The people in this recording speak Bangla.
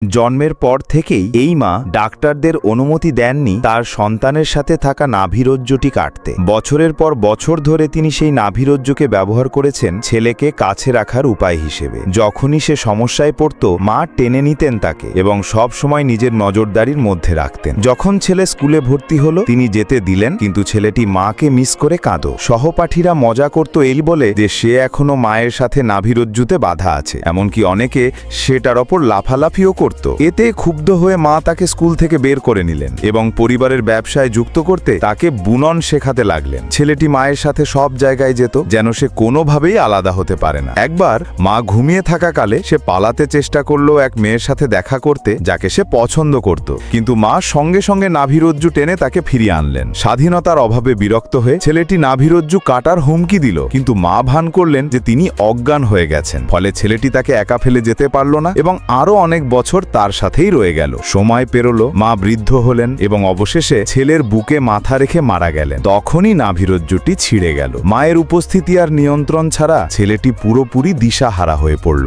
জন্মের পর থেকেই এই মা ডাক্তারদের অনুমতি দেননি তার সন্তানের সাথে থাকা নাভিরজ্জুটি কাটতে। বছরের পর বছর ধরে তিনি সেই নাভিরজ্জুকে ব্যবহার করেছেন ছেলেকে কাছে রাখার উপায় হিসেবে। যখনই সে সমস্যায় পড়ত মা টেনে নিতেন তাকে এবং সব সময় নিজের নজরদারির মধ্যে রাখতেন। যখন ছেলে স্কুলে ভর্তি হলো তিনি যেতে দিলেন, কিন্তু ছেলেটি মাকে মিস করে কাঁদো। সহপাঠীরা মজা করত এই বলে যে সে এখনো মায়ের সাথে নাভিরজ্জুতে বাধা আছে, এমনকি অনেকে সেটার ওপর লাফালাফিও করত। এতে ক্ষুব্ধ হয়ে মা তাকে স্কুল থেকে বের করে নিলেন এবং পরিবারের ব্যবসায় যুক্ত করতে তাকে বুনন শেখাতে লাগলেন। ছেলেটি মায়ের সাথে সব জায়গায় যেত, যেন সে কোনোভাবেই আলাদা হতে পারে না। একবার মা ঘুমিয়ে থাকাকালে সে পালাতে চেষ্টা করলো এক মেয়ের সাথে দেখা করতে যাকে সে পছন্দ করত, কিন্তু মা সঙ্গে সঙ্গে নাভিরজ্জু টেনে তাকে ফিরিয়ে আনলেন। স্বাধীনতার অভাবে বিরক্ত হয়ে ছেলেটি নাভিরজ্জু কাটার হুমকি দিল, কিন্তু মা ভান করলেন যে তিনি অজ্ঞান হয়ে গেছেন। ফলে ছেলেটি তাকে একা ফেলে যেতে পারল না এবং আরো অনেক বছর তার সাথেই রয়ে গেল। সময় পেরোলো, মা বৃদ্ধ হলেন এবং অবশেষে ছেলের বুকে মাথা রেখে মারা গেলেন। তখনই নাভিরজ্জুটি ছিঁড়ে গেল। মায়ের উপস্থিতি আর নিয়ন্ত্রণ ছাড়া ছেলেটি পুরোপুরি দিশাহারা হয়ে পড়ল।